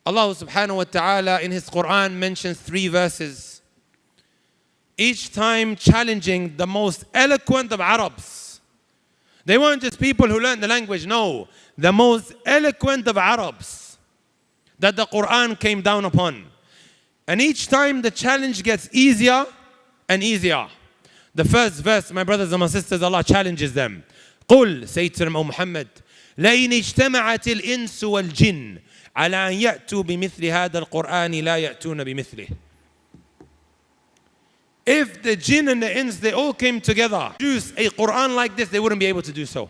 Allah subhanahu wa ta'ala in His Quran mentions 3 verses, each time challenging the most eloquent of Arabs. They weren't just people who learned the language, no, the most eloquent of Arabs that the Quran came down upon. And each time the challenge gets easier and easier. The first verse, my brothers and my sisters, Allah challenges them. قُلْ, say to them, O Muhammad, لَإِنِ اجْتَمَعَتِ الْإِنسُ وَالْجِنُّ على أن يأتوا بمثل هذا القرآن لا يأتون بمثله. If the jinn and the ins, they all came together, produce a Quran like this, they wouldn't be able to do so.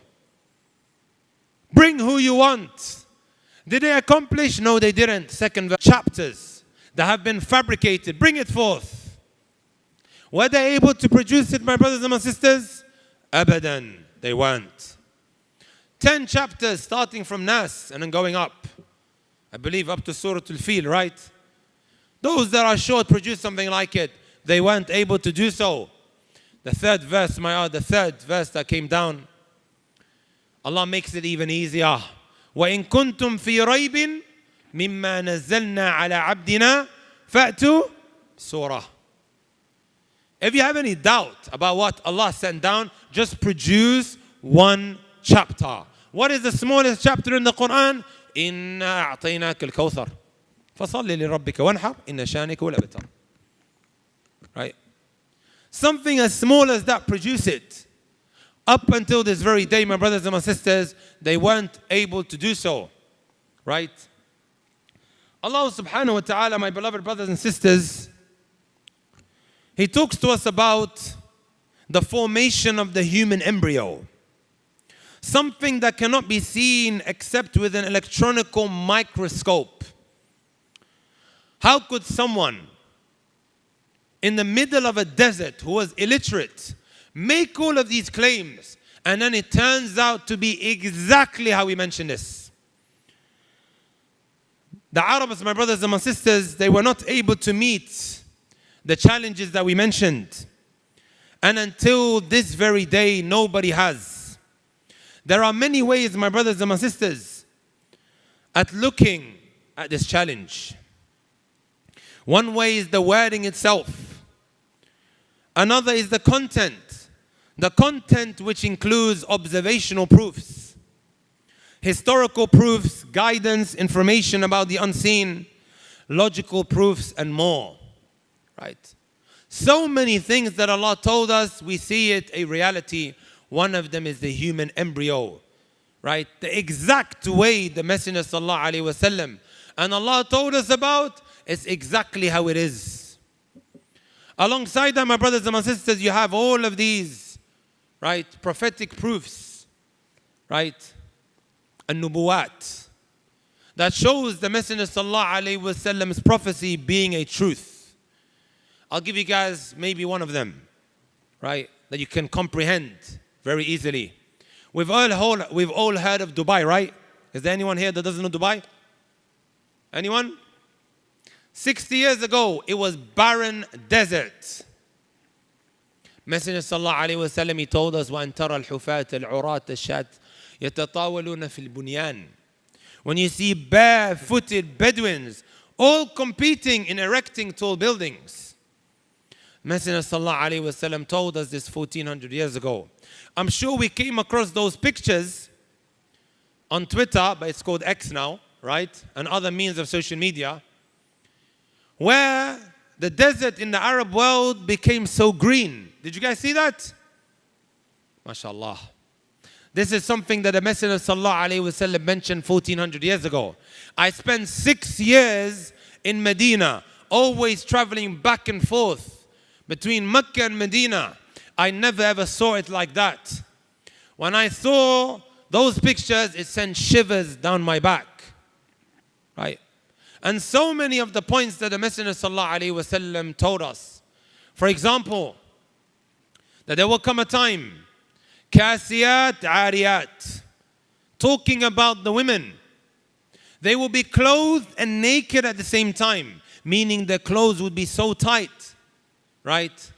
Bring who you want. Did they accomplish? No, they didn't. Second verse, chapters that have been fabricated, bring it forth. Were they able to produce it, my brothers and my sisters? Abadan, they weren't. 10 chapters starting from Nas and then going up. I believe up to Surah Al-Fil, right? Those that are short produce something like it. They weren't able to do so. The third verse that came down, Allah makes it even easier. وَإِن كُنْتُمْ فِي رَيْبٍ مِمَّا نَزَّلْنَا عَلَى عَبْدِنَا فَأْتُوا سُورَةً. If you have any doubt about what Allah sent down, just produce 1 chapter. What is the smallest chapter in the Quran? إِنَّا أَعْطَيْنَاكَ الْكَوْثَرَ فَصَلِّ لِرَبِّكَ وَانْحَرْ إِنَّ شَانِكَ وَالْأَبْتَرَ. Right? Something as small as that, produce it. Up until this very day, my brothers and my sisters, they weren't able to do so. Right? Allah subhanahu wa ta'ala, my beloved brothers and sisters, He talks to us about the formation of the human embryo. Something that cannot be seen except with an electronical microscope. How could someone in the middle of a desert who was illiterate make all of these claims, and then it turns out to be exactly how we mentioned this? The Arabs, my brothers and my sisters, they were not able to meet the challenges that we mentioned. And until this very day, nobody has. There are many ways, my brothers and my sisters, at looking at this challenge. One way is the wording itself. Another is the content. The content which includes observational proofs, historical proofs, guidance, information about the unseen, logical proofs, and more. Right? So many things that Allah told us, we see it a reality. One of them is the human embryo. Right? The exact way the Messenger sallallahu alaihi wasallam and Allah told us about, it's exactly how it is. Alongside that, my brothers and my sisters, you have all of these, right, prophetic proofs, right, an-nubuwat, that shows the Messenger sallallahu alaihi wasallam's prophecy being a truth. I'll give you guys maybe one of them, right, that you can comprehend very easily. We've all heard of Dubai, right? Is there anyone here that doesn't know Dubai? Anyone? 60 years ago, it was barren desert. Messenger sallallahu alaihi wasallam, he told us, وَأَن تَرَى الْحُفَاةَ الْعُرَاةَ الشَّاةَ يَتَطَاوَلُونَ فِي الْبُنْيَانِ. When you see barefooted Bedouins all competing in erecting tall buildings. Messenger sallallahu alaihi wasallam told us this 1400 years ago. I'm sure we came across those pictures on Twitter, but it's called X now, right? And other means of social media, where the desert in the Arab world became so green. Did you guys see that? MashaAllah. This is something that the Messenger sallallahu alaihi wasallam mentioned 1400 years ago. I spent 6 years in Medina, always traveling back and forth between Mecca and Medina. I never ever saw it like that. When I saw those pictures, it sent shivers down my back. Right? And so many of the points that the Messenger sallallahu alaihi wasallam told us. For example, that there will come a time, kasiyat ariyat, talking about the women. They will be clothed and naked at the same time, meaning their clothes would be so tight, right?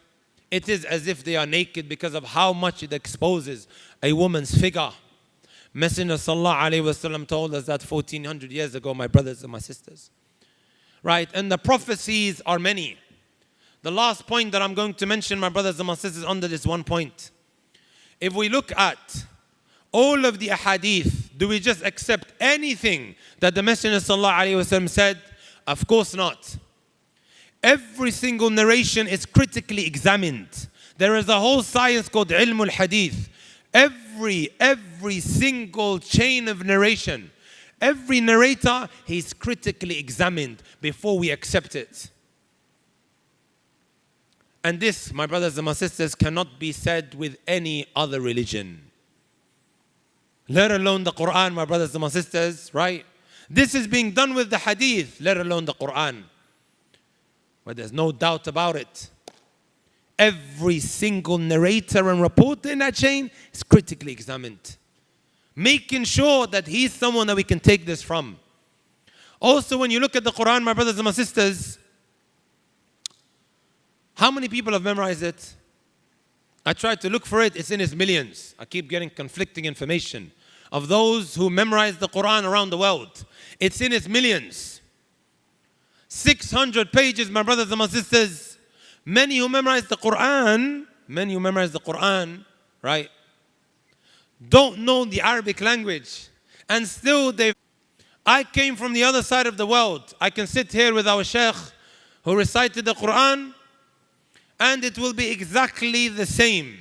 It is as if they are naked because of how much it exposes a woman's figure. Messenger sallallahu alaihi wasallam told us that 1400 years ago, my brothers and my sisters. Right? And the prophecies are many. The last point that I'm going to mention, my brothers and my sisters, under this one point. If we look at all of the ahadith, do we just accept anything that the Messenger sallallahu alaihi wasallam said? Of course not. Every single narration is critically examined. There is a whole science called Ilmi al-Hadith. Every single chain of narration, every narrator, he's critically examined before we accept it. And this, my brothers and my sisters, cannot be said with any other religion. Let alone the Quran, my brothers and my sisters, right? This is being done with the hadith, let alone the Quran. But there's no doubt about it. Every single narrator and reporter in that chain is critically examined, making sure that he's someone that we can take this from. Also, when you look at the Quran, my brothers and my sisters, how many people have memorized it? I tried to look for it, it's in its millions. I keep getting conflicting information of those who memorize the Quran around the world. It's in its millions. 600 pages, my brothers and my sisters. Many who memorize the Quran, right, don't know the Arabic language. And still I came from the other side of the world. I can sit here with our Shaykh who recited the Quran, and it will be exactly the same.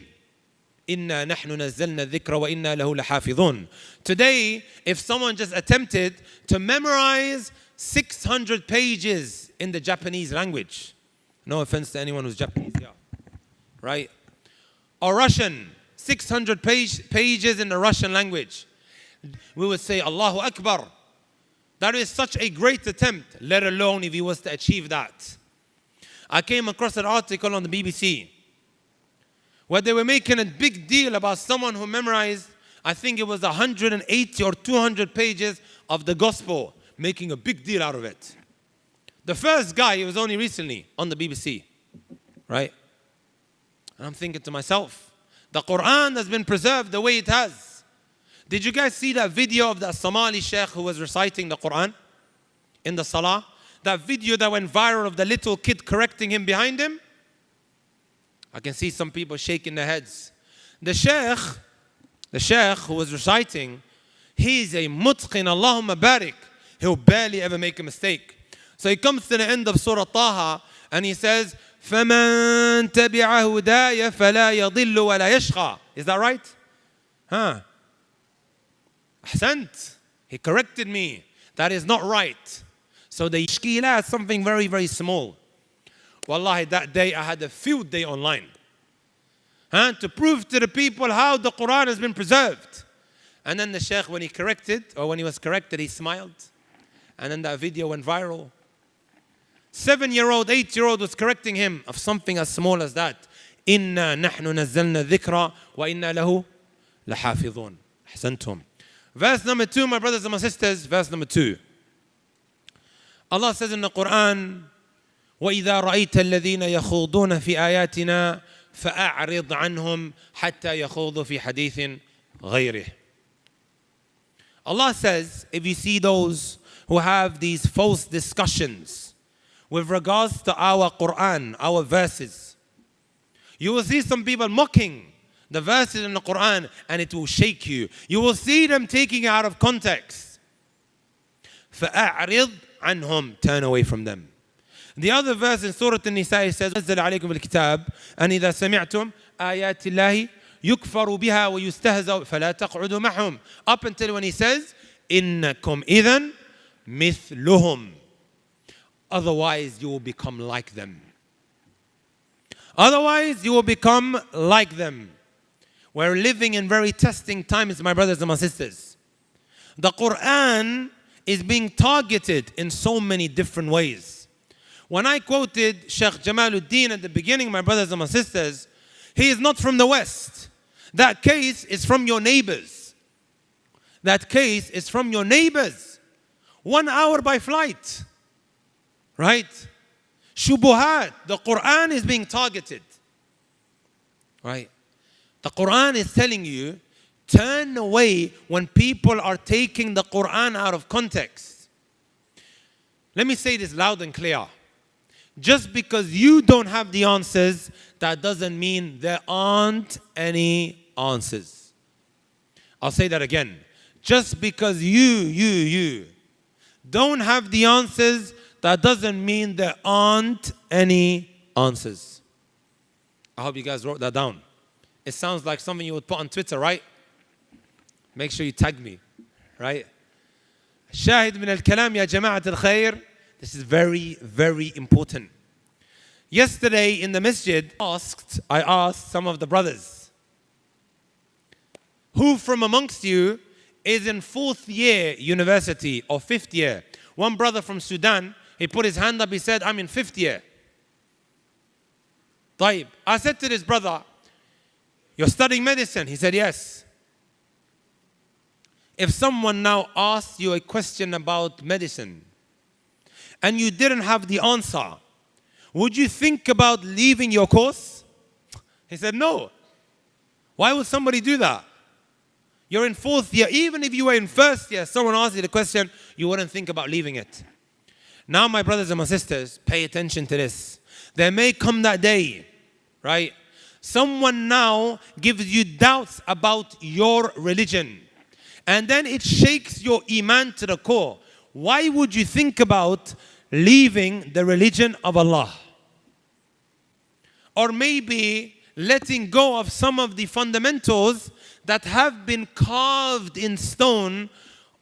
إِنَّا نَحْنُ نَزَّلْنَا الذِّكْرَ وَإِنَّا لَهُ لَحَافِظُونَ. Today, if someone just attempted to memorize 600 pages in the Japanese language, no offense to anyone who's Japanese, yeah, right? Or Russian, 600 pages in the Russian language, we would say, Allahu Akbar. That is such a great attempt, let alone if he was to achieve that. I came across an article on the BBC where they were making a big deal about someone who memorized, I think it was 180 or 200 pages of the gospel, making a big deal out of it. The first guy, it was only recently on the BBC, right? And I'm thinking to myself, the Quran has been preserved the way it has. Did you guys see that video of the Somali Sheikh who was reciting the Quran in the Salah? That video that went viral of the little kid correcting him behind him? I can see some people shaking their heads. The Sheikh who was reciting, he's a mutqin, Allahumma barik. He'll barely ever make a mistake. So he comes to the end of Surah Taha and he says, فَمَنْ تَبِعَ هُدَايَ فَلَا يَضِلُّ وَلَا يَشْقَى. Is that right? Ahsant. He corrected me. That is not right. So the ishkila is something very, very small. Wallahi, that day I had a field day online. To prove to the people how the Quran has been preserved. And then the Shaykh, when he was corrected, he smiled. And then that video went viral. 7-year-old, 8-year-old was correcting him of something as small as that. إِنَّا نَحْنُ نَزَّلْنَا الذِّكْرَ وَإِنَّا لَهُ لَحَافِظُونَ. أحسنتم. Verse number 2, my brothers and my sisters, verse number 2. Allah says in the Quran, وَإِذَا رَأَيْتَ الَّذِينَ يَخُوضُونَ فِي آيَاتِنَا فَأَعْرِضْ عَنْهُمْ حَتَّى يَخُوضُوا فِي حَدِيثٍ غَيْرِهِ. Allah says, if you see those who have these false discussions with regards to our Quran, our verses, you will see some people mocking the verses in the Quran and it will shake you. You will see them taking it out of context. فَأَعْرِضْ عَنْهُمْ. Turn away from them. The other verse in Surah An-Nisa says, نزل عليكم الكتاب أن إذا سمعتم آيات الله يكفر بها ويستهزأ فلا تقعدوا معهم. Up until when he says, إنكم إذن مثلهم. Otherwise you will become like them. Otherwise you will become like them. We're living in very testing times, my brothers and my sisters. The Quran is being targeted in so many different ways. When I quoted Shk.Jamaladeen at the beginning, my brothers and my sisters, he is not from the West. That case is from your neighbors. That case is from your neighbors. 1 hour by flight. Right? Shubuhat. The Quran is being targeted. Right? The Quran is telling you, Turn away when people are taking the Quran out of context. Let me say this loud and clear. Just because you don't have the answers, that doesn't mean there aren't any answers. I'll say that again. Just because you don't have the answers, that doesn't mean there aren't any answers. I hope you guys wrote that down. It sounds like something you would put on Twitter, right? Make sure you tag me, right? Shahid min al-kalam ya jama'at al-khair. This is very, very important. Yesterday in the masjid, I asked some of the brothers, who from amongst you is in 4th year university or 5th year? One brother from Sudan, he put his hand up, he said, I'm in 5th year. طيب. I said to this brother, you're studying medicine? He said, yes. If someone now asks you a question about medicine and you didn't have the answer, would you think about leaving your course? He said, no. Why would somebody do that? You're in 4th year. Even if you were in 1st year, someone asked you the question, you wouldn't think about leaving it. Now, my brothers and my sisters, pay attention to this. There may come that day, right? Someone now gives you doubts about your religion. And then it shakes your iman to the core. Why would you think about leaving the religion of Allah? Or maybe letting go of some of the fundamentals that have been carved in stone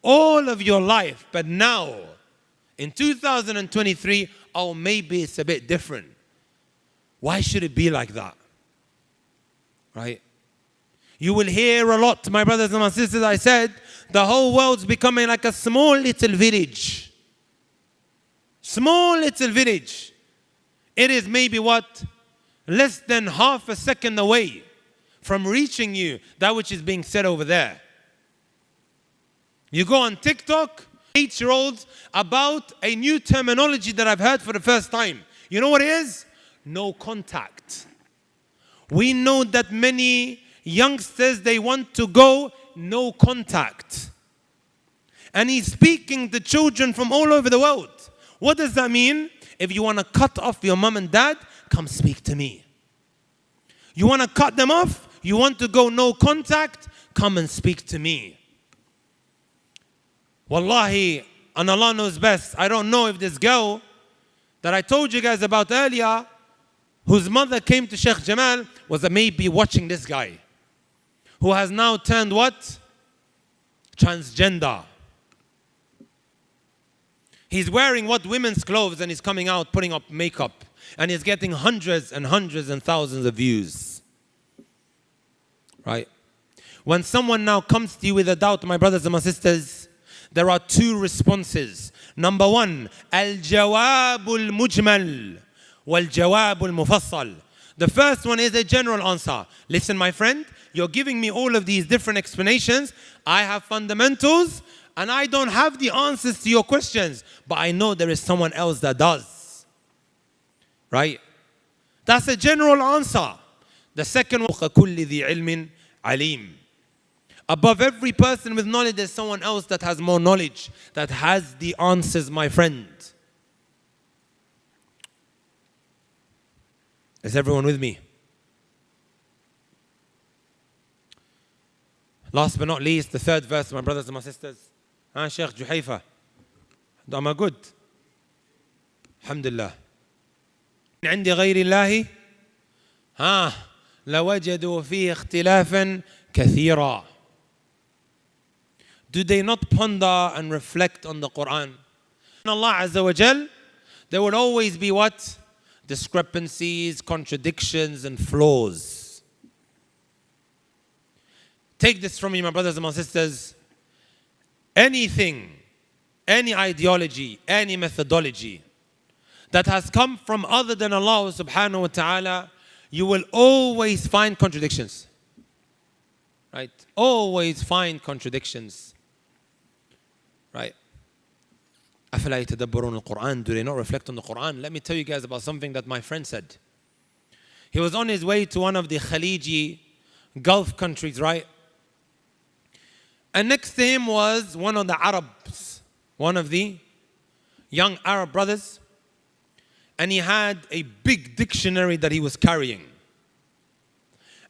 all of your life. But now, in 2023, oh, maybe it's a bit different. Why should it be like that? Right? You will hear a lot, my brothers and my sisters, I said, the whole world's becoming like a small little village. Small little village. It is maybe what? Less than half a second away from reaching you, that which is being said over there. You go on TikTok, 8-year-olds, about a new terminology that I've heard for the first time. You know what it is? No contact. We know that many youngsters, they want to go no contact. And he's speaking to children from all over the world. What does that mean? If you want to cut off your mom and dad, come speak to me. You want to cut them off? You want to go no contact? Come and speak to me. Wallahi, and Allah knows best. I don't know if this girl that I told you guys about earlier, whose mother came to Sheikh Jamal, was maybe watching this guy, who has now turned what? Transgender. He's wearing what? Women's clothes, and he's coming out putting up makeup. And he's getting hundreds and hundreds and thousands of views. Right? When someone now comes to you with a doubt, my brothers and my sisters, there are 2 responses. Number 1, al-jawab al-mujmal wal-jawab al-mufassal. The first one is a general answer. Listen, my friend, you're giving me all of these different explanations. I have fundamentals, and I don't have the answers to your questions, but I know there is someone else that does. Right? That's a general answer. The second one, kulli dhi ilmin alim. Above every person with knowledge, there's someone else that has more knowledge, that has the answers, my friend. Is everyone with me? Last but not least, the 3rd verse, my brothers and my sisters. Sheikh Juhayfa. Am I good? Alhamdulillah. عند غير الله لوجدوا فيه اختلافا كثيرا. Do they not ponder and reflect on the Quran? In Allah Azza wa Jal, there will always be what? Discrepancies, contradictions, and flaws. Take this from me, my brothers and my sisters. Anything, any ideology, any methodology that has come from other than Allah subhanahu wa ta'ala, you will always find contradictions. Right? Always find contradictions. Right? أَفَلَا يَتَدَبَّرُونَ الْقُرْآنَ? Do they not reflect on the Quran? Let me tell you guys about something that my friend said. He was on his way to one of the Khaliji Gulf countries, right? And next to him was one of the Arabs, one of the young Arab brothers. And he had a big dictionary that he was carrying.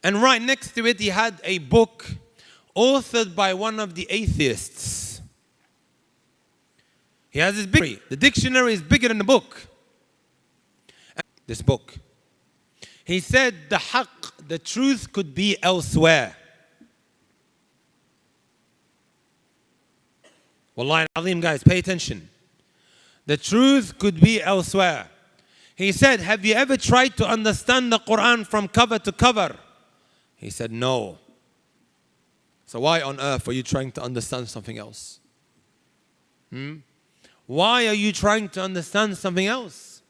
And right next to it, he had a book authored by one of the atheists. He has his big, the dictionary is bigger than the book. This book. He said the haqq, the truth could be elsewhere. Wallahi al-azim, guys, pay attention. The truth could be elsewhere. He said, have you ever tried to understand the Quran from cover to cover? He said, no. So why on earth are you trying to understand something else? Why are you trying to understand something else?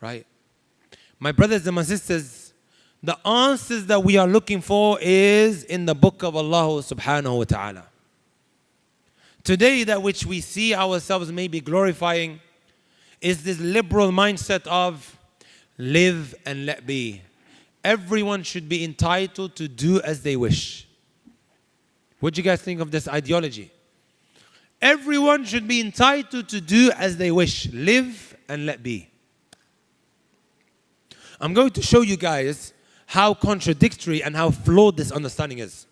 Right? My brothers and my sisters, the answers that we are looking for is in the book of Allah subhanahu wa ta'ala. Today, that which we see ourselves maybe glorifying is this liberal mindset of live and let be. Everyone should be entitled to do as they wish. What do you guys think of this ideology? Everyone should be entitled to do as they wish. Live and let be. I'm going to show you guys how contradictory and how flawed this understanding is.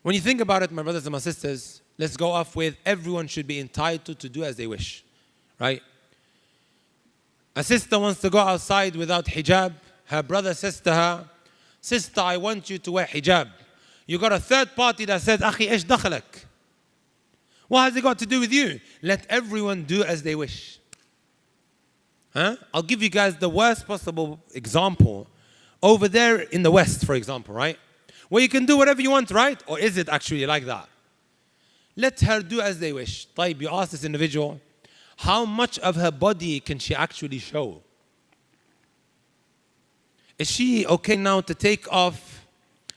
When you think about it, my brothers and my sisters, let's go off with everyone should be entitled to do as they wish. Right? A sister wants to go outside without hijab. Her brother says to her, sister, I want you to wear hijab. You got a third party that says, Akhi, ish dakhalak. What has it got to do with you? Let everyone do as they wish. I'll give you guys the worst possible example. Over there in the West, for example, right? Where you can do whatever you want, right? Or is it actually like that? Let her do as they wish. Taib, you ask this individual, how much of her body can she actually show? Is she okay now to take off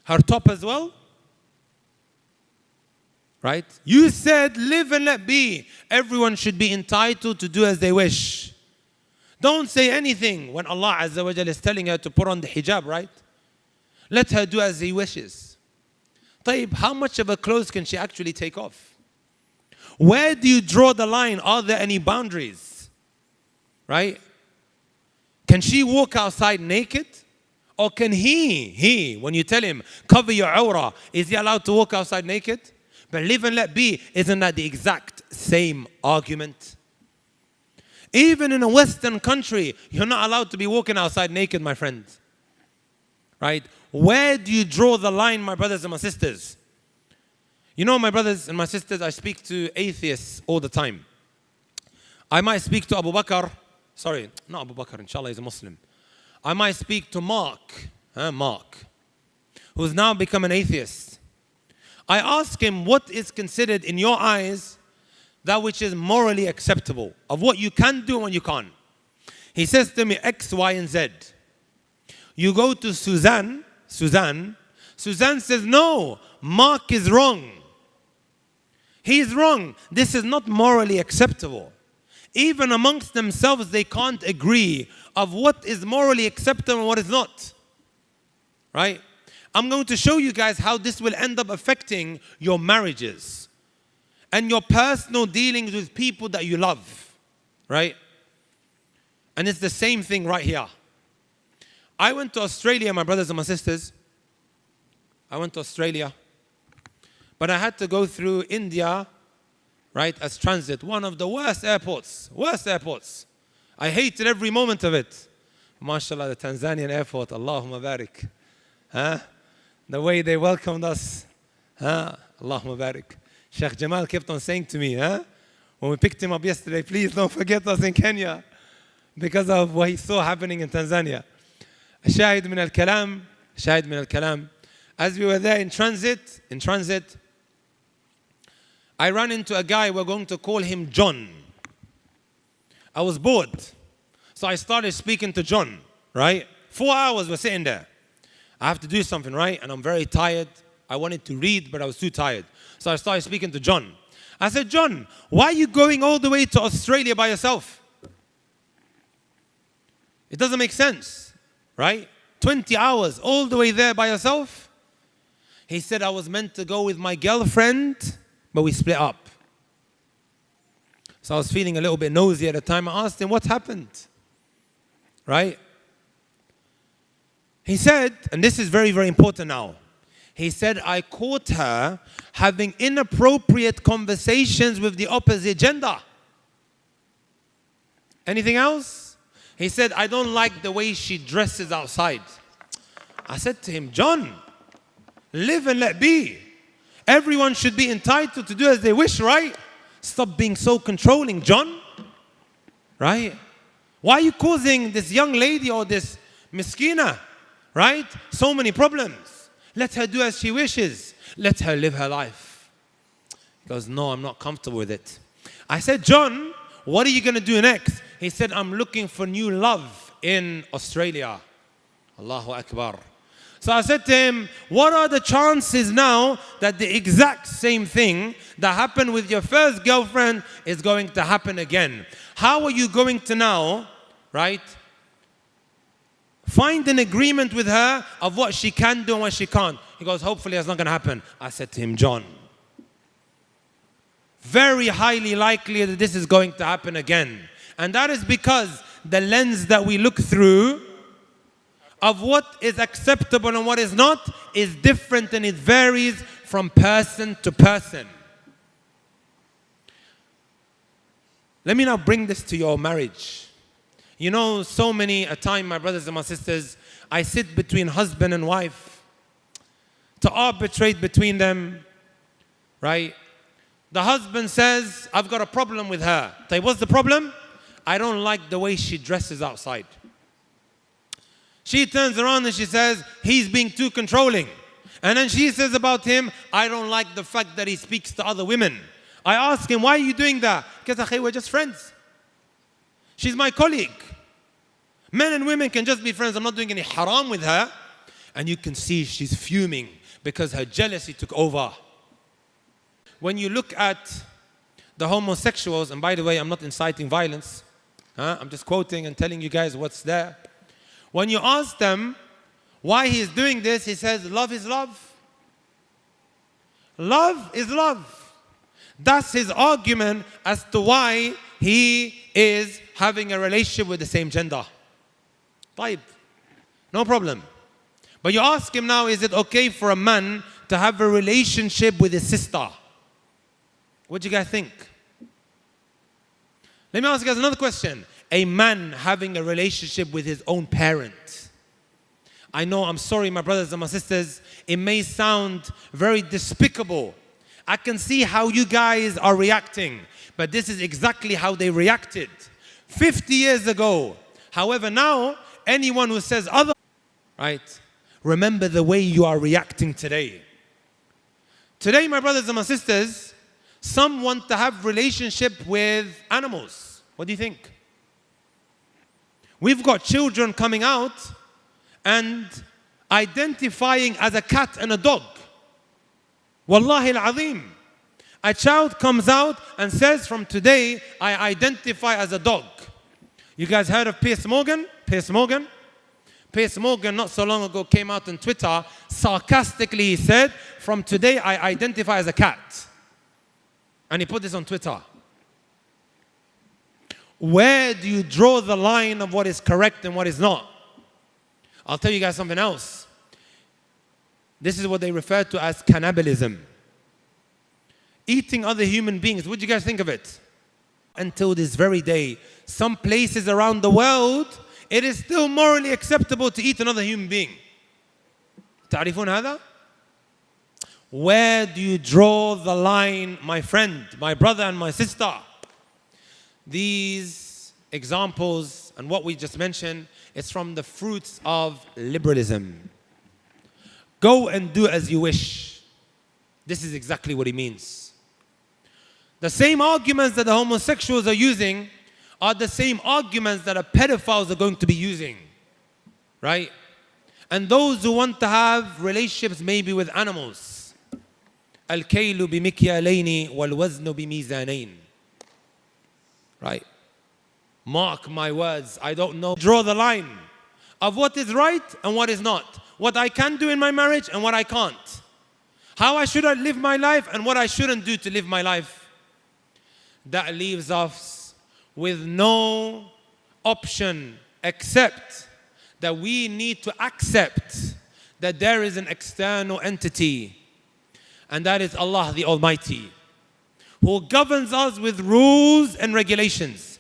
her top as well? Right? You said live and let be. Everyone should be entitled to do as they wish. Don't say anything when Allah Azza wa Jalla is telling her to put on the hijab, right? Let her do as He wishes. Taib, how much of her clothes can she actually take off? Where do you draw the line? Are there any boundaries? Right? Can she walk outside naked? Or can he, when you tell him, cover your awrah, is he allowed to walk outside naked? But live and let be, isn't that the exact same argument? Even in a Western country, you're not allowed to be walking outside naked, my friends. Right? Where do you draw the line, my brothers and my sisters? You know, my brothers and my sisters, I speak to atheists all the time. I might speak to Abu Bakr. Sorry, not Abu Bakr, inshallah, he's a Muslim. I might speak to Mark, who's now become an atheist. I ask him, what is considered in your eyes that which is morally acceptable, of what you can do and what you can't? He says to me, X, Y, and Z. You go to Suzanne says, no, Mark is wrong. He is wrong. This is not morally acceptable. Even amongst themselves, they can't agree of what is morally acceptable and what is not. Right? I'm going to show you guys how this will end up affecting your marriages and your personal dealings with people that you love. Right? And it's the same thing right here. I went to Australia, my brothers and my sisters. I went to Australia. But I had to go through India, right, as transit. One of the worst airports. Worst airports. I hated every moment of it. MashaAllah, the Tanzanian airport, Allahumma barik. The way they welcomed us. Allahumma barik. Sheikh Jamal kept on saying to me, when we picked him up yesterday, please don't forget us in Kenya. Because of what he saw happening in Tanzania. Shahid min al-kalam. As we were there in transit, I ran into a guy, we're going to call him John. I was bored. So I started speaking to John, right? 4 hours we're sitting there. I have to do something, right? And I'm very tired. I wanted to read, but I was too tired. So I started speaking to John. I said, John, why are you going all the way to Australia by yourself? It doesn't make sense, right? 20 hours all the way there by yourself. He said, I was meant to go with my girlfriend, but we split up. So I was feeling a little bit nosy at the time. I asked him, what happened? Right? He said, and this is very, very important now. He said, I caught her having inappropriate conversations with the opposite gender. Anything else? He said, I don't like the way she dresses outside. I said to him, John, live and let be. Everyone should be entitled to do as they wish, right? Stop being so controlling, John. Right? Why are you causing this young lady or this miskina, right, so many problems? Let her do as she wishes. Let her live her life. He goes, no, I'm not comfortable with it. I said, John, what are you going to do next? He said, I'm looking for new love in Australia. Allahu Akbar. So I said to him, what are the chances now that the exact same thing that happened with your first girlfriend is going to happen again? How are you going to now, right, find an agreement with her of what she can do and what she can't? He goes, hopefully it's not going to happen. I said to him, John, very highly likely that this is going to happen again. And that is because the lens that we look through of what is acceptable and what is not is different, and it varies from person to person. Let me now bring this to your marriage. You know, so many a time, my brothers and my sisters, I sit between husband and wife to arbitrate between them, right? The husband says, I've got a problem with her. Say, what's the problem? I don't like the way she dresses outside. She turns around and she says, he's being too controlling. And then she says about him, I don't like the fact that he speaks to other women. I ask him, why are you doing that? Because we're just friends. She's my colleague. Men and women can just be friends. I'm not doing any haram with her. And you can see she's fuming because her jealousy took over. When you look at the homosexuals, and by the way, I'm not inciting violence. I'm just quoting and telling you guys what's there. When you ask them why he is doing this, he says, love is love. Love is love. That's his argument as to why he is having a relationship with the same gender. Taib. No problem. But you ask him now, is it okay for a man to have a relationship with his sister? What do you guys think? Let me ask you guys another question. A man having a relationship with his own parent. I know, I'm sorry, my brothers and my sisters, it may sound very despicable. I can see how you guys are reacting, but this is exactly how they reacted 50 years ago. However, now, anyone who says other, right, remember the way you are reacting today. Today, my brothers and my sisters, some want to have relationship with animals. What do you think? We've got children coming out and identifying as a cat and a dog. Wallahi al-azim. A child comes out and says, from today, I identify as a dog. You guys heard of Piers Morgan? Piers Morgan? Piers Morgan not so long ago came out on Twitter, sarcastically he said, from today I identify as a cat. And he put this on Twitter. Where do you draw the line of what is correct and what is not? I'll tell you guys something else. This is what they refer to as cannibalism. Eating other human beings. What do you guys think of it? Until this very day, some places around the world, it is still morally acceptable to eat another human being. تعرفون هذا? Where do you draw the line, my friend, my brother and my sister? These examples and what we just mentioned is from the fruits of liberalism. Go and do as you wish. This is exactly what he means. The same arguments that the homosexuals are using are the same arguments that the pedophiles are going to be using. Right? And those who want to have relationships maybe with animals. الكيل بمكيالين والوزن بميزانين. Right? Mark my words, I don't know. Draw the line of what is right and what is not. What I can do in my marriage and what I can't. how I should live my life and what I shouldn't do to live my life. That leaves us with no option except that we need to accept that there is an external entity, and that is Allah the Almighty, who governs us with rules and regulations.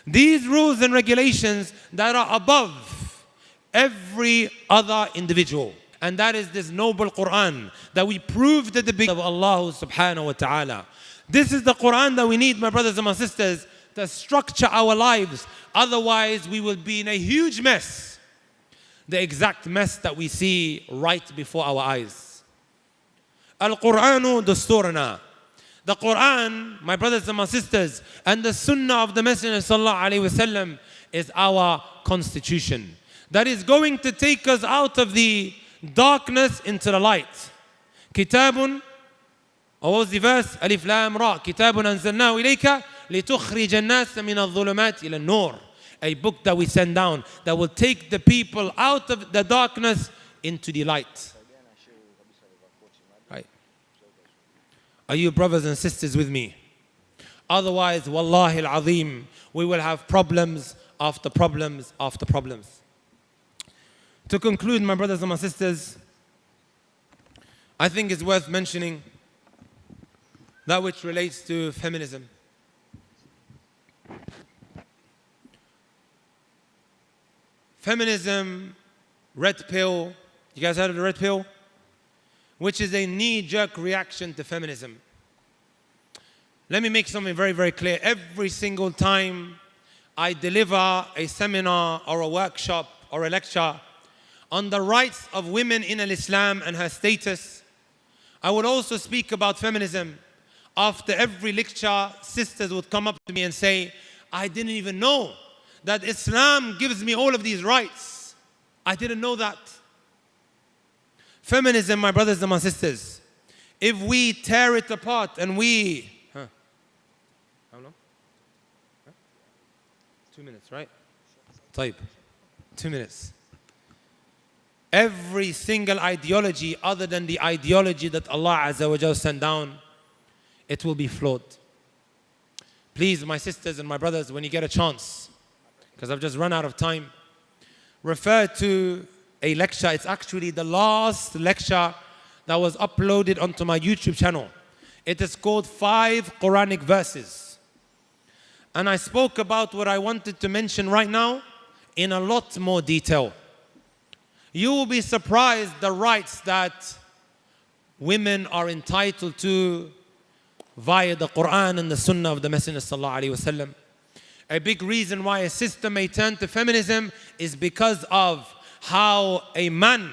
These rules and regulations that are above every other individual. And that is this noble Quran that we proved at the beginning of Allah subhanahu wa ta'ala. This is the Quran that we need, my brothers and my sisters, to structure our lives. Otherwise, we will be in a huge mess. The exact mess that we see right before our eyes. Al-Quranu dasturana. The Quran, my brothers and my sisters, and the Sunnah of the Messenger sallallahu alaihi wasallam is our constitution. That is going to take us out of the darkness into the light. Kitabun, what was the verse? Alif Lam Ra. Kitabun anzalnahu ilayka litukhrij an-nas min adh-dhulumat ila an-nur. A book that we send down that will take the people out of the darkness into the light. Right. Are you brothers and sisters with me? Otherwise, wallahi al-azim, we will have problems after problems after problems. To conclude, my brothers and my sisters, I think it's worth mentioning that which relates to feminism. Feminism, red pill, you guys heard of the red pill? Which is a knee-jerk reaction to feminism. Let me make something very, very clear. Every single time I deliver a seminar or a workshop or a lecture on the rights of women in Islam and her status, I would also speak about feminism. After every lecture, sisters would come up to me and say, I didn't even know that Islam gives me all of these rights. I didn't know that. Feminism, my brothers and my sisters, if we tear it apart and we... How long? 2 minutes, right? Type. 2 minutes. Every single ideology other than the ideology that Allah Azza wa Jalla sent down, it will be flawed. Please, my sisters and my brothers, when you get a chance, because I've just run out of time, refer to a lecture. It's actually the last lecture that was uploaded onto my YouTube channel. It is called 5 Quranic Verses. And I spoke about what I wanted to mention right now in a lot more detail. You will be surprised the rights that women are entitled to via the Quran and the Sunnah of the Messenger sallallahu alaihi wasallam. A big reason why a sister may turn to feminism is because of how a man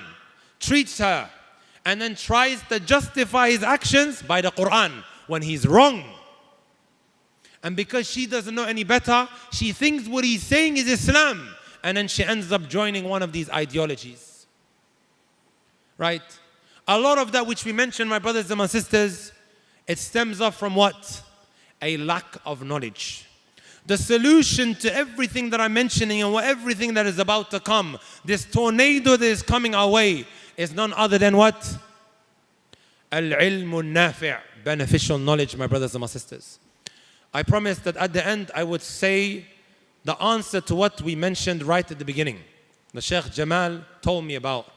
treats her and then tries to justify his actions by the Quran when he's wrong. And because she doesn't know any better, she thinks what he's saying is Islam, and then she ends up joining one of these ideologies. Right? A lot of that which we mentioned, my brothers and my sisters, it stems off from what? A lack of knowledge. The solution to everything that I'm mentioning and everything that is about to come, this tornado that is coming our way, is none other than what? Al-ilmu nafi', beneficial knowledge, my brothers and my sisters. I promised that at the end I would say the answer to what we mentioned right at the beginning. The Sheikh Jamal told me about.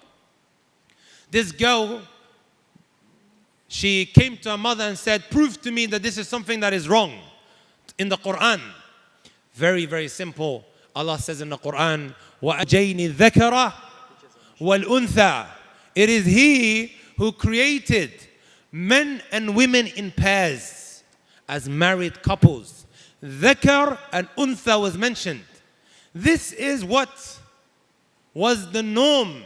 This girl, she came to her mother and said, prove to me that this is something that is wrong in the Quran. Very, very simple. Allah says in the Quran, وَأَجَيْنِ الذَّكَرَ وَالْأُنثَى. It is He who created men and women in pairs as married couples. Dhakar and Untha was mentioned. This is what was the norm,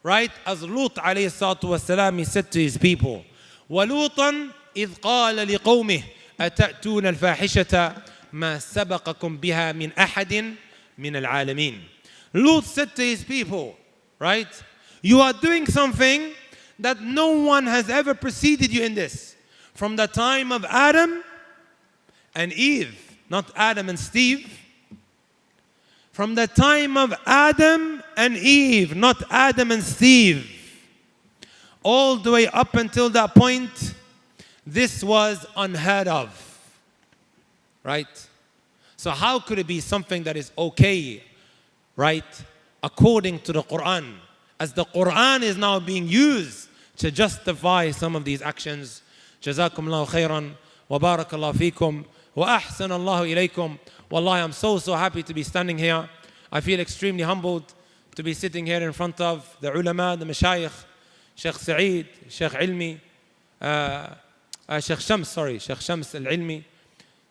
right? As Lut alayhi salatu wasalam, he said to his people, وَلُوطًا إِذْ قَالَ لِقَوْمِهِ أَتَأْتُونَ الْفَاحِشَةَ مَا سَبَقَكُمْ بِهَا مِنْ أَحَدٍ مِنَ الْعَالَمِينَ. Lut said to his people, right? You are doing something that no one has ever preceded you in this. From the time of Adam and Eve, not Adam and Steve. From the time of Adam and Eve, not Adam and Steve. all the way up until that point, this was unheard of, right? So how could it be something that is okay, right, according to the Quran, as the Quran is now being used to justify some of these actions? Jazakum Allahu khairan, wa barakallahu feekum, wa ahsan Allahu ilaykum. Wallahi, I'm so happy to be standing here. I feel extremely humbled to be sitting here in front of the ulama, the mashayikh, Shk.Said, Shk. Ilmi, Shk.Shams, Shk.Shams al-Ilmi,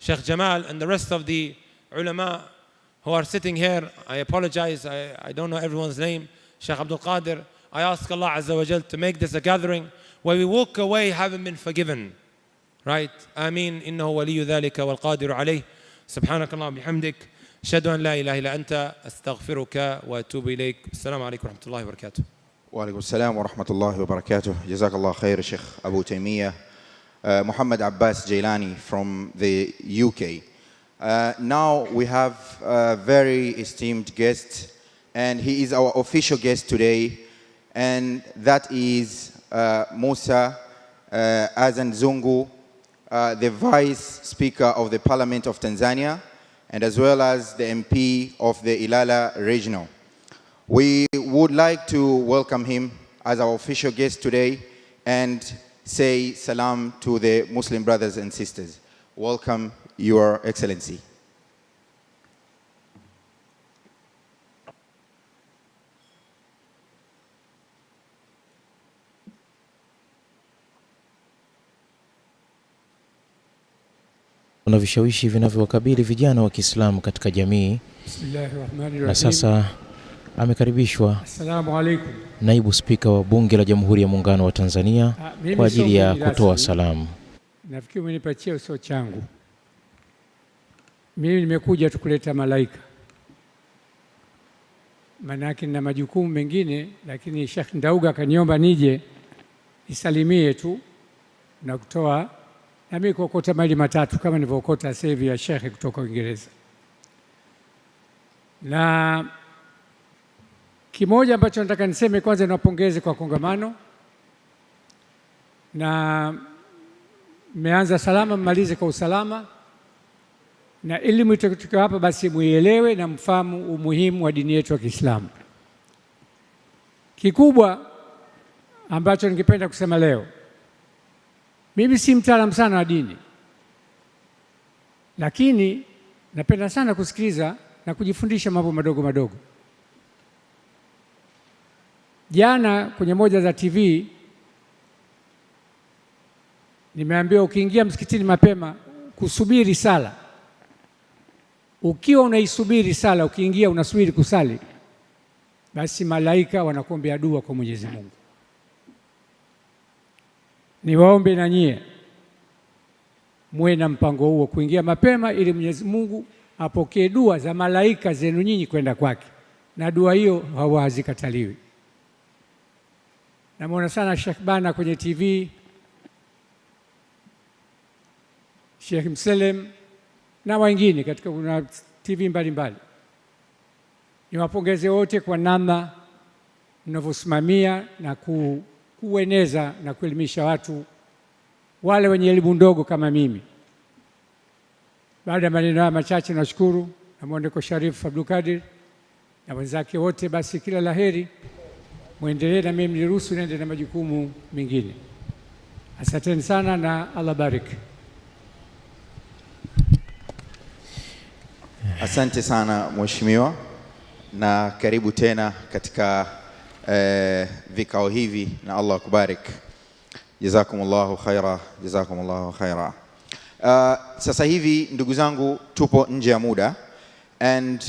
Shk. Jamal, and the rest of the ulama who are sitting here. I apologize, I don't know everyone's name. Shk.Abuu Qadir. I ask Allah Azza wa Jal to make this a gathering where we walk away having been forgiven. Right? Ameen. Innahu waliyu dhalika wal qadiru alayh. Subhanakallah bihamdik. Ashhadu an la ilaha illa anta astaghfiruka wa atubu ilayk. Assalamu alaikum wa rahmatullahi wa barakatuh. Wa alaikum assalam wa rahmatullahi wa barakatuh. Jazakallah khair, Shk.Abuu Taymiyyah. Muhammad Abbas Jailani from the UK. Now we have a very esteemed guest, and he is our official guest today, and that is Musa Azan Zungu, the Vice Speaker of the Parliament of Tanzania, and as well as the MP of the Ilala Regional. We would like to welcome him as our official guest today and say salam to the Muslim brothers and sisters. Welcome, Your Excellency. Kuna vishawishi vinavyowakabili vijana wa Kiislamu katika jamii. Na sasa amekaribishwa Assalamu alaikum, Naibu Spika wa Bunge la Jamhuri ya Muungano wa Tanzania kwa ajili ya kutoa salamu. Nafikiri umenipatia uso changu. Mimi nimekuja tu kuleta malaika. Manake nina majukumu mengine, lakini Sheikh Ndauga kaniomba nije nisalimie tu na kutoa na mimi kuokota maili matatu kama nilivyookota sasa hivi ya Sheikh kutoka Uingereza. Na kimoja ambacho nataka niseme, kwanza niwapongeze kwa kongamano, na mmeanza salama, mmalize kwa usalama, na elimu itoka hapa basi muielewe na mfahamu umuhimu wa dini yetu ya Kiislamu. Kikubwa ambacho ningependa kusema leo, mimi si mtaalamu sana wa dini, lakini napenda sana kusikiliza na kujifundisha mambo madogo madogo. Jana kwenye moja za TV nimeambiwa ukiingia msikitini mapema kusubiri sala, ukiwa unaisubiri sala, ukiingia unasubiri kusali, basi malaika wanakuombea dua kwa Mwenyezi Mungu. Niwaombe na nyie muwe na mpango huo, kuingia mapema ili Mwenyezi Mungu apokee dua za malaika zenu nyinyi kwenda kwake, na dua hiyo hazikataliwi. Namuona sana Sheikh Bana kwenye TV, Sheikh Mselem na wengine katika kuna TV mbalimbali. Niwapongeze wote kwa namna mnavyosimamia na kueneza na kuelimisha watu wale wenye elimu ndogo kama mimi. Baada ya maneno haya machache, nashukuru na mwendeko Sharif Abdul Kadir na wenzake wote, basi kila laheri, muendelee na mimi niruhusu niende na majukumu mengine. Asanteni sana na Allah barik. Asante sana mheshimiwa, na karibu tena katika vikao hivi, na Allah akubarik. Jazakumullahu khaira, jazakumullahu khaira. Sasa hivi ndugu zangu, tupo nje ya muda, and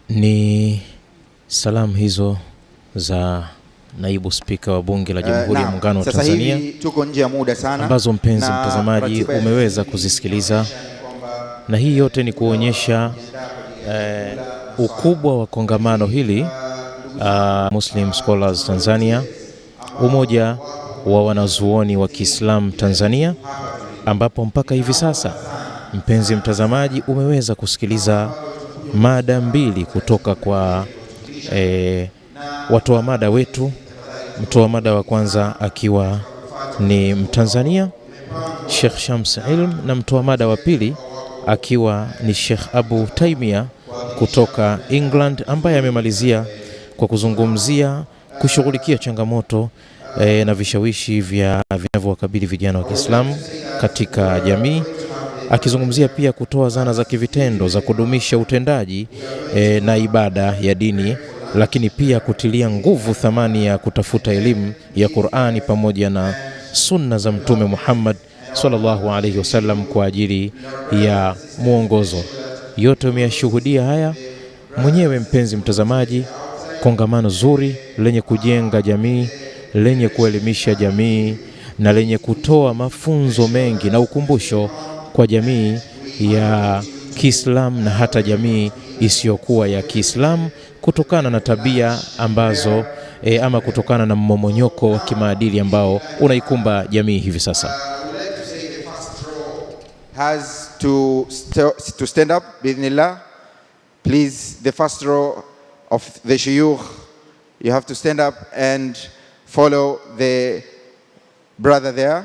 ni salamu hizo za Naibu Spika wa Bunge la Jamhuri ya Muungano wa Tanzania. Tuko nje ya muda sana, ambazo mpenzi mtazamaji umeweza kuzisikiliza, na hii yote ni kuonyesha ukubwa wa kongamano hili Muslim Scholars Tanzania, umoja wa wanazuoni wa Kiislamu Tanzania, ambapo mpaka hivi sasa mpenzi mtazamaji, umeweza kusikiliza mada mbili kutoka kwa watoa mada wetu. Mtoa mada wa kwanza akiwa ni Mtanzania Shk.Shams Ilm, na mtoa mada wa pili akiwa ni Shk.Abuu Taymiyyah kutoka England, ambaye amemalizia kwa kuzungumzia kushughulikia changamoto na vishawishi vinavyowakabili vijana wa Kiislamu katika jamii, akizungumzia pia kutoa zana za kivitendo za kudumisha utendaji na ibada ya dini, lakini pia kutilia nguvu thamani ya kutafuta elimu ya Qur'ani pamoja na sunna za Mtume Muhammad sallallahu alaihi wasallam kwa ajili ya muongozo. Yote umeyashuhudia haya mwenyewe mpenzi mtazamaji, kongamano zuri lenye kujenga jamii, lenye kuelimisha jamii na lenye kutoa mafunzo mengi na ukumbusho kwa jamii ya Kiislamu na hata jamii isiyokuwa ya Kiislamu, kutokana na tabia ambazo ama kutokana na mmomonyoko wa kimaadili ambao unaikumba jamii hivi sasa. Has to stand up bi'idhnillah. Please, the first row of the shuyukh, you have to stand up and follow the brother there.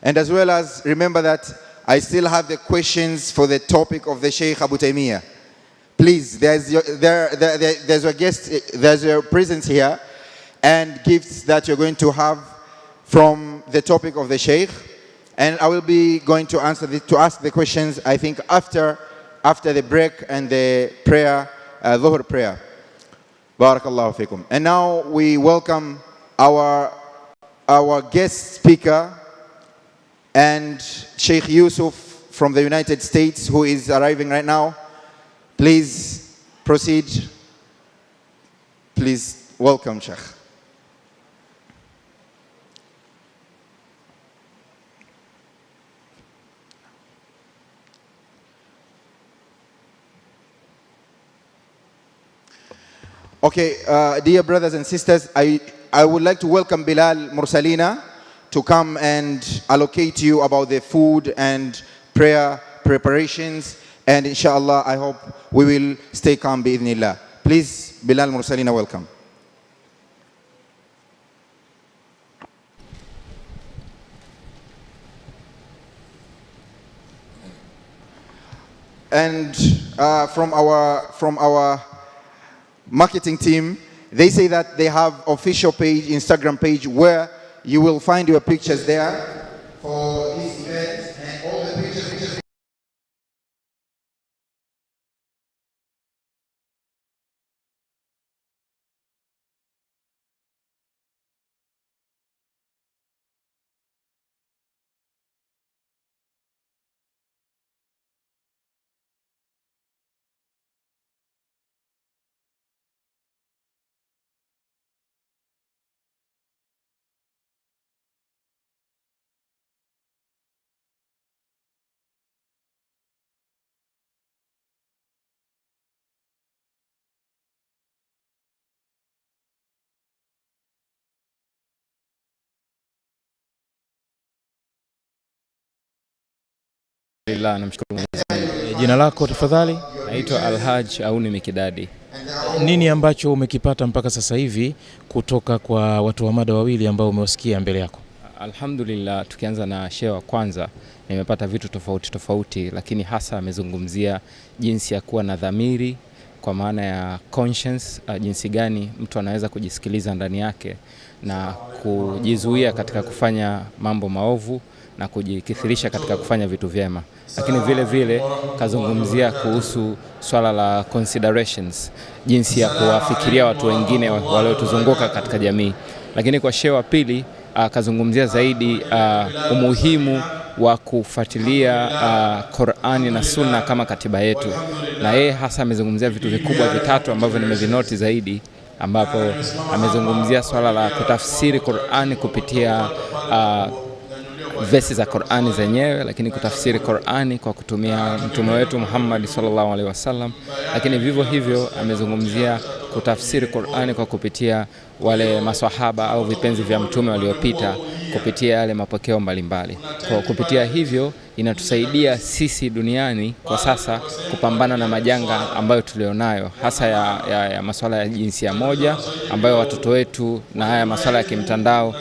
And as well as remember that I still have the questions for the topic of the Shk.Abuu Taymiyyah. Please, there's a guest, there's a presence here, and gifts that you're going to have from the topic of the Sheikh. And I will be going to ask the questions, I think, after the break and the prayer, Dhuhr prayer. Barakallahu fikum. And now we welcome our guest speaker, and Sheikh Yusuf from the United States, who is arriving right now. Please proceed. Please welcome Sheikh. Okay, dear brothers and sisters, I would like to welcome Bilal Mursalina to come and allocate you about the food and prayer preparations, and inshallah I hope we will stay calm bi'idhnillah. Please, Bilal Mursalina, welcome. And from our marketing team, they say that they have official page, Instagram page, where you will find your pictures there for this event, and all the pictures. Jina lako tafadhali? Naitwa Alhaj Auni Mikidadi. Nini ambacho umekipata mpaka sasa hivi kutoka kwa watu wa mada wawili ambao umewasikia mbele yako? Alhamdulillah, tukianza na shehe wa kwanza, nimepata vitu tofauti, lakini hasa amezungumzia jinsi ya kuwa na dhamiri, kwa maana ya conscience, jinsi gani mtu anaweza kujisikiliza ndani yake na kujizuia katika kufanya mambo maovu na kujikithirisha katika kufanya vitu vyema. Lakini vile vile kazungumzia kuhusu swala la considerations, jinsi ya kuwafikiria watu wengine waliotuzunguka katika jamii. Lakini kwa shehe wa pili kazungumzia zaidi umuhimu wa kufuatilia Qur'ani na Sunna kama katiba yetu, na yeye hasa amezungumzia vitu vikubwa vitatu ambavyo nimevinoti zaidi, ambapo amezungumzia swala la kutafsiri Qur'ani kupitia vesi za Qur'ani zenyewe, lakini kutafsiri Qur'ani kwa kutumia mtume wetu Muhammad sallallahu alaihi wasallam, lakini vivyo hivyo amezungumzia kutafsiri Qur'ani kwa kupitia wale maswahaba au vipenzi vya mtume waliopita, kupitia yale mapokeo mbalimbali. Kwa kupitia hivyo inatusaidia sisi duniani kwa sasa kupambana na majanga ambayo tulionayo, hasa ya masuala ya jinsia moja ambayo watoto wetu na haya masuala ya kimtandao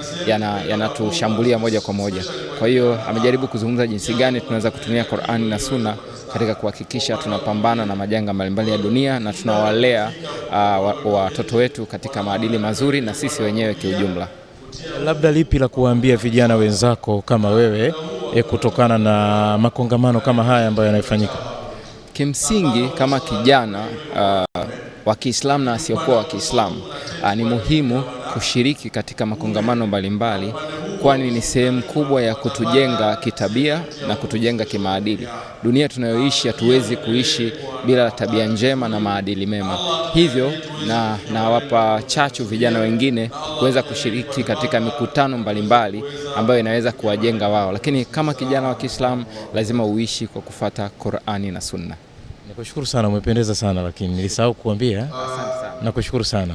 yanatushambulia moja kwa moja. Kwa hiyo amejaribu kuzungumza jinsi gani tunaweza kutumia Qur'ani na Sunna katika kuhakikisha tunapambana na majanga mbalimbali ya dunia na tunawalea watoto wetu katika maadili mazuri na sisi wenyewe kiujumla. Labda lipi la kuambia vijana wenzako kama wewe kutokana na makongamano kama haya ambayo yanafanyika? Kimsingi kama kijana wa Kiislamu na asiyokuwa wa Kiislamu, ni muhimu kushiriki katika makongamano mbalimbali, kwani ni sehemu kubwa ya kutujenga kitabia na kutujenga kimaadili. Dunia tunayoishi hatuwezi kuishi bila tabia njema na maadili mema. Hivyo na wapa chachu vijana wengine kuweza kushiriki katika mikutano mbalimbali ambayo inaweza kuwajenga wao. Lakini kama kijana wa Kiislamu lazima uishi kwa kufuata Qur'ani na Sunna. Nakushukuru sana, umependeza sana, lakini nilisahau kuambia. Asante sana. Nakushukuru sana.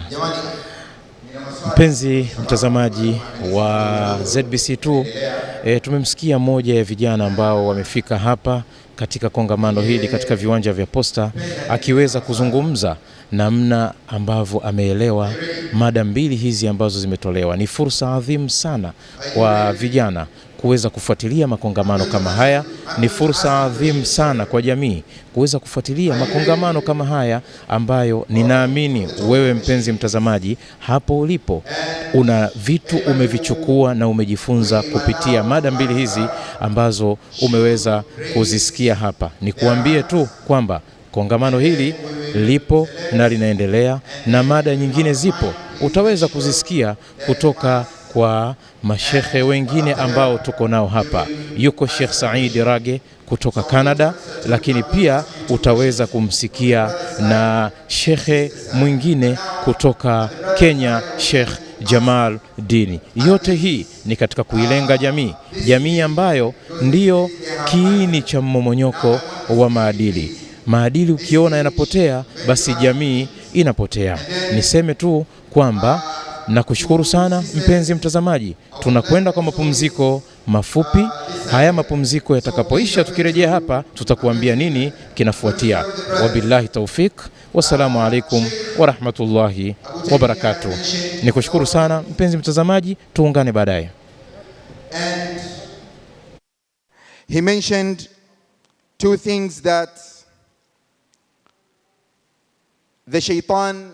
Mpenzi mtazamaji wa ZBC2, tumemsikia mmoja ya vijana ambao wamefika hapa katika kongamano hili katika viwanja vya Posta, akiweza kuzungumza namna ambavyo ameelewa mada mbili hizi ambazo zimetolewa. Ni fursa adhimu sana kwa vijana kuweza kufuatilia makongamano kama haya. Ni fursa adhimu sana kwa jamii kuweza kufuatilia makongamano kama haya ambayo ninaamini wewe mpenzi mtazamaji hapo ulipo una vitu umevichukua na umejifunza kupitia mada mbili hizi ambazo umeweza kuzisikia hapa. Nikuambie tu kwamba kongamano hili lipo na linaendelea na mada nyingine zipo, utaweza kuzisikia kutoka kwa mashekhe wengine ambao tuko nao hapa. Yuko Shk.Said Ragaeh kutoka Canada, lakini pia utaweza kumsikia na shekhe mwingine kutoka Kenya, Shk.Jamaladeen. Yote hii ni katika kuilenga jamii ambayo ndiyo kiini cha mmomonyoko wa maadili. Maadili ukiona yanapotea, basi jamii inapotea. Niseme tu kwamba nakushukuru sana mpenzi mtazamaji. Tunakwenda kwa mapumziko mafupi. Haya mapumziko yatakapoisha, tukirejea hapa tutakuambia nini kinafuatia. Wabillahi taufik, wassalamu alaikum wa rahmatullahi wa barakatuh. Nikushukuru sana mpenzi mtazamaji, tuungane baadaye. He mentioned two things that the shaitan